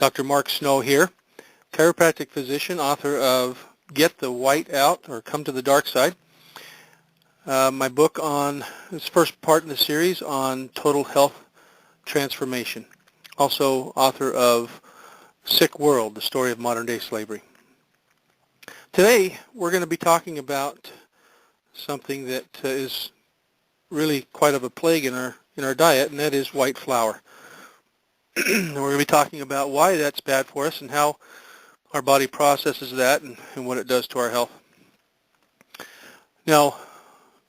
Dr. Mark Snow here, chiropractic physician, author of Get the White Out or Come to the Dark Side. My book on this first part in the series on total health transformation. Also author of Sick World, the story of modern day slavery. Today we're going to be talking about something that is really quite of a plague in our diet, and that is white flour. And we're going to be talking about why that's bad for us and how our body processes that and what it does to our health. Now,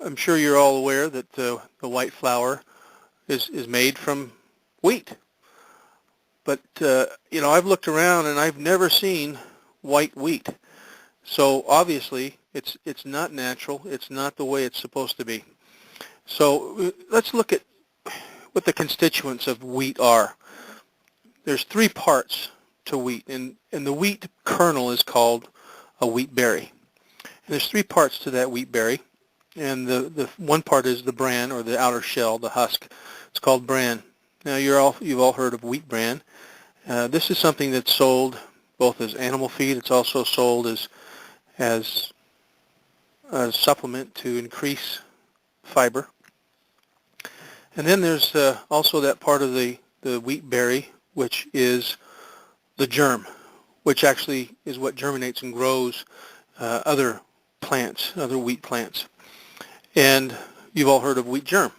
I'm sure you're all aware that the white flour is made from wheat. But, I've looked around and I've never seen white wheat. So obviously it's not natural. It's not the way it's supposed to be. So let's look at what the constituents of wheat are. There's three parts to wheat, and the wheat kernel is called a wheat berry. And there's three parts to that wheat berry, and the one part is the bran, or the outer shell, the husk. It's called bran. Now you've all heard of wheat bran. This is something that's sold both as animal feed. It's also sold as a supplement to increase fiber. And then there's also that part of the wheat berry, which is the germ, which actually is what germinates and grows other plants, other wheat plants. And you've all heard of wheat germ.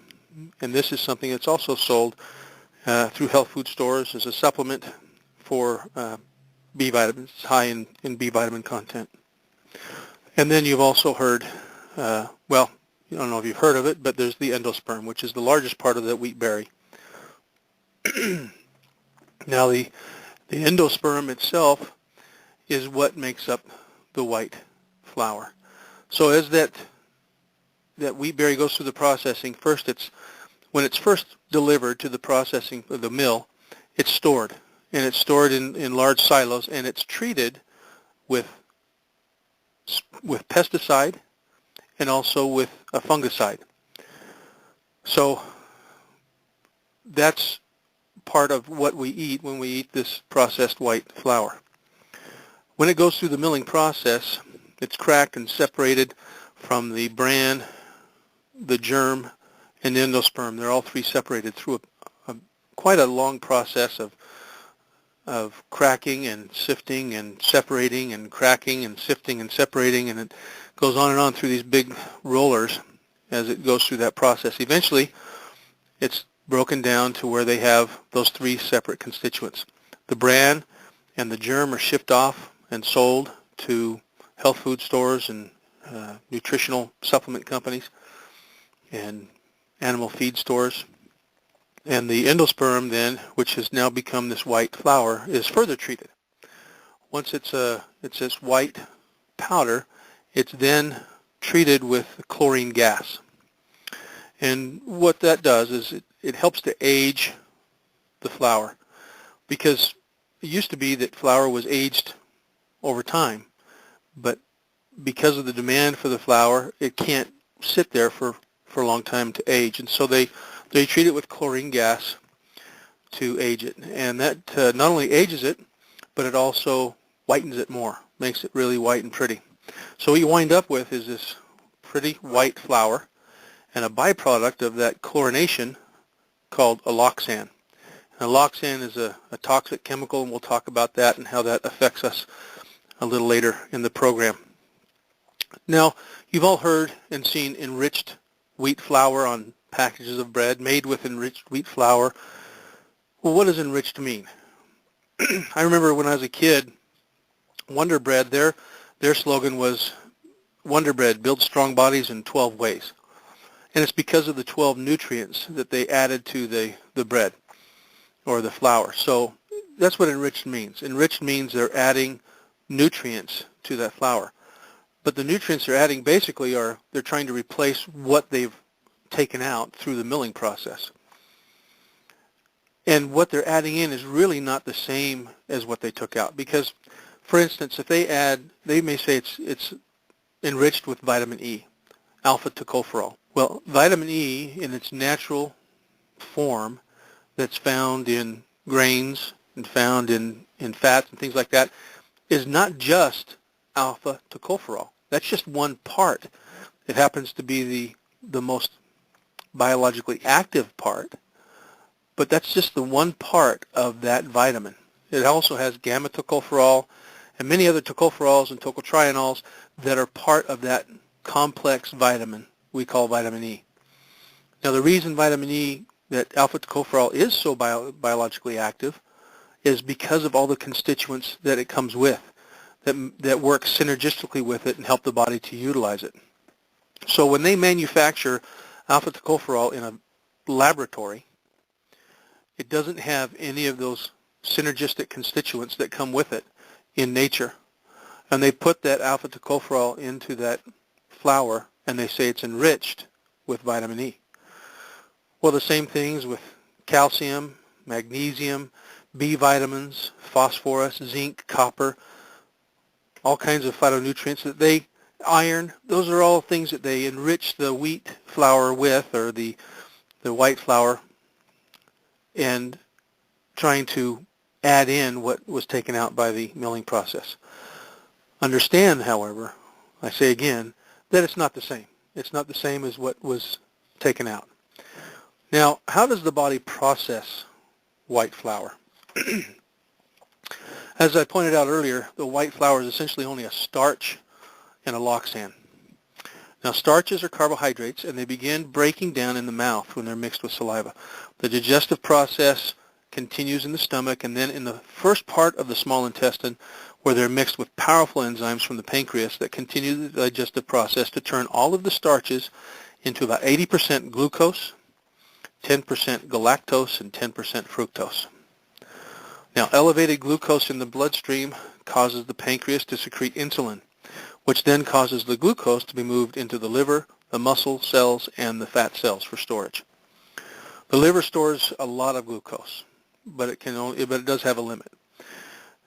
And this is something that's also sold through health food stores as a supplement for B vitamins. It's high in B vitamin content. And then you've also heard, I don't know if you've heard of it, but there's the endosperm, which is the largest part of the wheat berry. Now, the endosperm itself is what makes up the white flour. So as that wheat berry goes through the processing, when it's first delivered to the processing of the mill, it's stored. And it's stored in large silos, and it's treated with pesticide and also with a fungicide. So that's part of what we eat when we eat this processed white flour. When it goes through the milling process, it's cracked and separated from the bran, the germ, and the endosperm. They're all three separated through quite a long process of cracking and sifting and separating and cracking and sifting and separating, and it goes on and on through these big rollers as it goes through that process. Eventually, it's broken down to where they have those three separate constituents. The bran and the germ are shipped off and sold to health food stores and nutritional supplement companies and animal feed stores. And the endosperm then, which has now become this white flour, is further treated. Once it's this white powder, it's then treated with chlorine gas. And what that does is it helps to age the flour, because it used to be that flour was aged over time, but because of the demand for the flour, it can't sit there for a long time to age, and so they treat it with chlorine gas to age it, and that not only ages it, but it also whitens it more, makes it really white and pretty. So what you wind up with is this pretty white flour, and a byproduct of that chlorination called alloxan. And alloxan is a toxic chemical, and we'll talk about that and how that affects us a little later in the program. Now, you've all heard and seen enriched wheat flour on packages of bread, made with enriched wheat flour. Well, what does enriched mean? I remember when I was a kid, Wonder Bread, their slogan was, Wonder Bread, build strong bodies in 12 ways. And it's because of the 12 nutrients that they added to the bread or the flour. So that's what enriched means. Enriched means they're adding nutrients to that flour. But the nutrients they're adding basically they're trying to replace what they've taken out through the milling process. And what they're adding in is really not the same as what they took out. Because, for instance, if they may say it's enriched with vitamin E, alpha tocopherol. Well, vitamin E in its natural form that's found in grains and found in fats and things like that is not just alpha tocopherol. That's just one part. It happens to be the most biologically active part, but that's just the one part of that vitamin. It also has gamma tocopherol and many other tocopherols and tocotrienols that are part of that complex vitamin we call vitamin E. Now the reason vitamin E, that alpha tocopherol, is so biologically active is because of all the constituents that it comes with that work synergistically with it and help the body to utilize it. So when they manufacture alpha tocopherol in a laboratory, it doesn't have any of those synergistic constituents that come with it in nature. And they put that alpha tocopherol into that flour and they say it's enriched with vitamin E. Well, the same things with calcium, magnesium, B vitamins, phosphorus, zinc, copper, all kinds of phytonutrients that they, iron, those are all things that they enrich the wheat flour with, or the white flour, and trying to add in what was taken out by the milling process. Understand, however, I say again, that it's not the same. It's not the same as what was taken out. Now, how does the body process white flour? As I pointed out earlier, the white flour is essentially only a starch and a loxane. Now, starches are carbohydrates, and they begin breaking down in the mouth when they're mixed with saliva. The digestive process continues in the stomach, and then in the first part of the small intestine, where they're mixed with powerful enzymes from the pancreas that continue the digestive process to turn all of the starches into about 80% glucose, 10% galactose, and 10% fructose. Now, elevated glucose in the bloodstream causes the pancreas to secrete insulin, which then causes the glucose to be moved into the liver, the muscle cells, and the fat cells for storage. The liver stores a lot of glucose, but it does have a limit.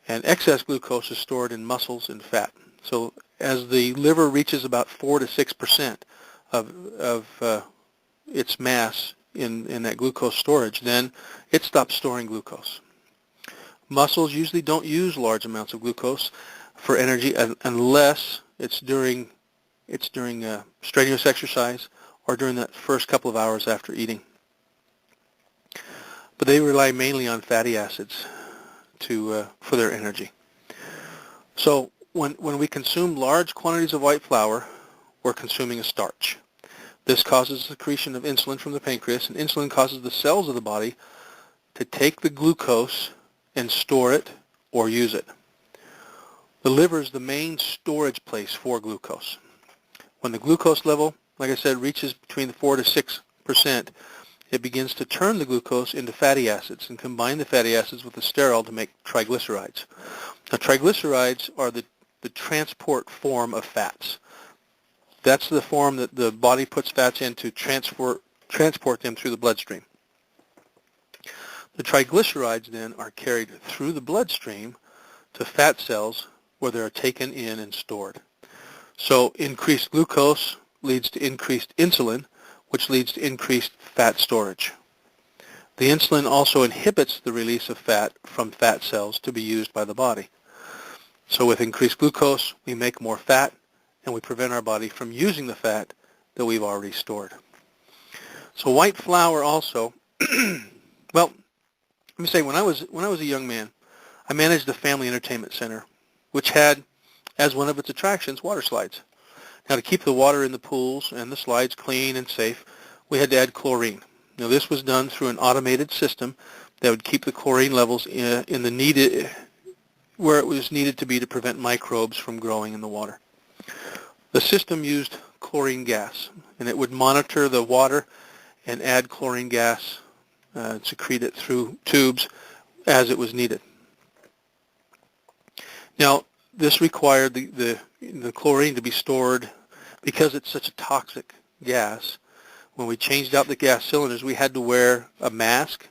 And excess glucose is stored in muscles and fat. So as the liver reaches about 4 to 6% of its mass in that glucose storage, then it stops storing glucose. Muscles usually don't use large amounts of glucose for energy unless it's during strenuous exercise or during that first couple of hours after eating. But they rely mainly on fatty acids for their energy. So when we consume large quantities of white flour, we're consuming a starch. This causes secretion of insulin from the pancreas, and insulin causes the cells of the body to take the glucose and store it or use it. The liver is the main storage place for glucose. When the glucose level, like I said, reaches between 4 to 6%, it begins to turn the glucose into fatty acids and combine the fatty acids with the sterol to make triglycerides. Now, triglycerides are the transport form of fats. That's the form that the body puts fats in to transport them through the bloodstream. The triglycerides then are carried through the bloodstream to fat cells where they are taken in and stored. So increased glucose leads to increased insulin, which leads to increased fat storage. The insulin also inhibits the release of fat from fat cells to be used by the body. So with increased glucose, we make more fat, and we prevent our body from using the fat that we've already stored. So white flour also, well, let me say, when I was a young man, I managed a family entertainment center, which had, as one of its attractions, water slides. Now, to keep the water in the pools and the slides clean and safe, we had to add chlorine. Now, this was done through an automated system that would keep the chlorine levels in the needed, where it was needed to be to prevent microbes from growing in the water. The system used chlorine gas, and it would monitor the water and add chlorine gas, secrete it through tubes as it was needed. Now, this required the chlorine to be stored because it's such a toxic gas. When we changed out the gas cylinders, we had to wear a mask,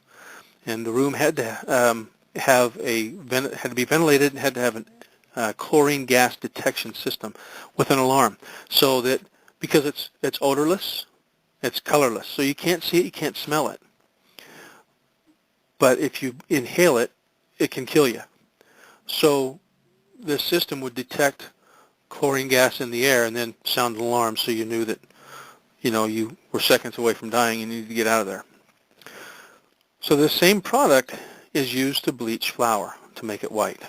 and the room had to had to be ventilated and had to have a chlorine gas detection system with an alarm, so that because it's odorless, it's colorless, so you can't see it, you can't smell it. But if you inhale it, it can kill you. So the system would detect chlorine gas in the air and then sound an alarm so you knew that, you were seconds away from dying and you needed to get out of there. So the same product is used to bleach flour to make it white.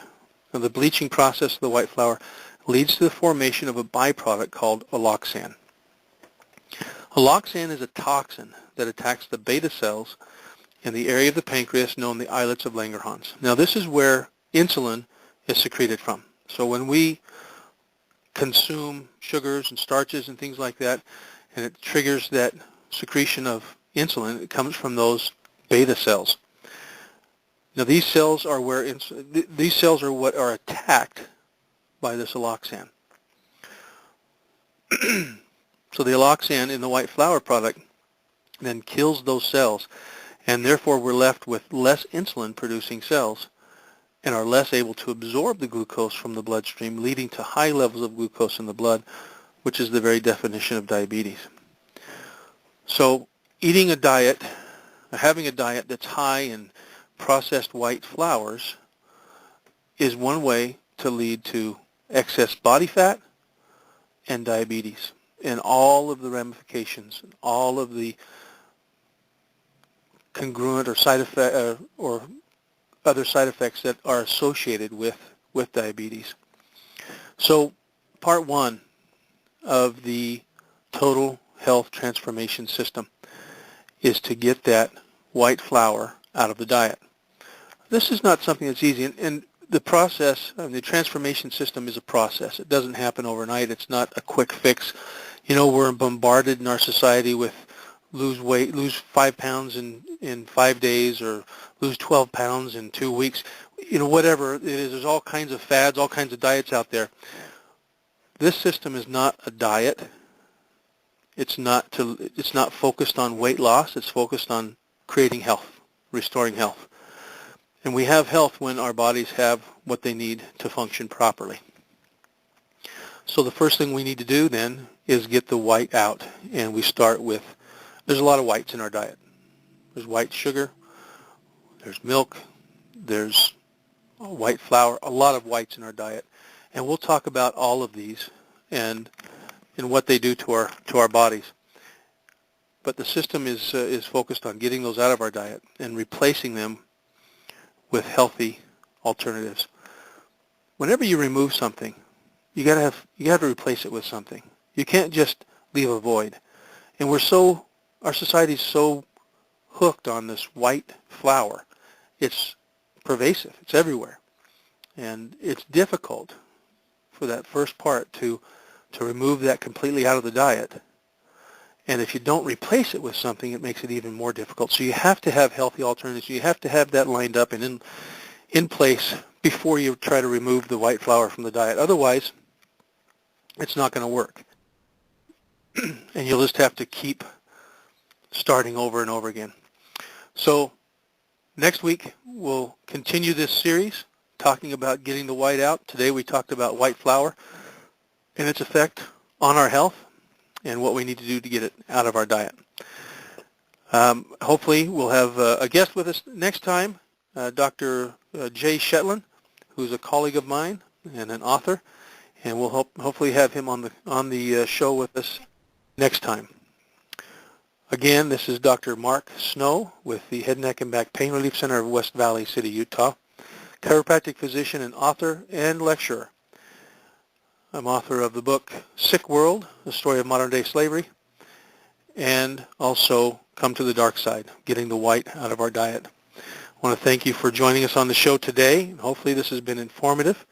Now, the bleaching process of the white flour leads to the formation of a byproduct called alloxan. Alloxan is a toxin that attacks the beta cells in the area of the pancreas known as the islets of Langerhans. Now, this is where insulin is secreted from. So when we consume sugars and starches and things like that, and it triggers that secretion of insulin, it comes from those beta cells. Now, these cells are what are attacked by this alloxan. So the alloxan in the white flour product then kills those cells, and therefore we're left with less insulin-producing cells and are less able to absorb the glucose from the bloodstream, leading to high levels of glucose in the blood, which is the very definition of diabetes. So having a diet that's high in processed white flours is one way to lead to excess body fat and diabetes and all of the ramifications, all of the congruent or side effect or other side effects that are associated with diabetes. So part one of the total health transformation system is to get that white flour out of the diet. This is not something that's easy, and the process, the transformation system is a process. It doesn't happen overnight. It's not a quick fix. We're bombarded in our society with lose 5 pounds in 5 days or lose 12 pounds in 2 weeks. Whatever it is, there's all kinds of fads, all kinds of diets out there. This system is not a diet. It's not focused on weight loss. It's focused on creating health, restoring health. And we have health when our bodies have what they need to function properly. So the first thing we need to do then is get the white out. And we start with, there's a lot of whites in our diet. There's white sugar, there's milk, there's white flour, a lot of whites in our diet. And we'll talk about all of these and what they do to our bodies. But the system is focused on getting those out of our diet and replacing them with healthy alternatives. Whenever you remove something, you got to replace it with something. You can't just leave a void. And our society's so hooked on this white flour. It's pervasive. It's everywhere. And it's difficult for that first part to remove that completely out of the diet. And if you don't replace it with something, it makes it even more difficult. So you have to have healthy alternatives. You have to have that lined up and in place before you try to remove the white flour from the diet. Otherwise, it's not going to work. And you'll just have to keep starting over and over again. So next week, we'll continue this series talking about getting the white out. Today we talked about white flour and its effect on our health and what we need to do to get it out of our diet. Hopefully we'll have a guest with us next time, Dr. Jay Shetland, who's a colleague of mine and an author, and we'll hopefully have him on the show with us next time. Again, this is Dr. Mark Snow with the Head, Neck, and Back Pain Relief Center of West Valley City, Utah, chiropractic physician and author and lecturer. I'm author of the book Sick World, The Story of Modern Day Slavery, and also Come to the Dark Side, Getting the White Out of Our Diet. I want to thank you for joining us on the show today. Hopefully this has been informative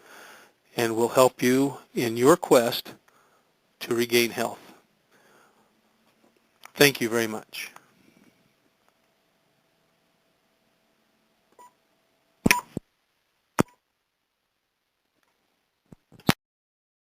and will help you in your quest to regain health. Thank you very much.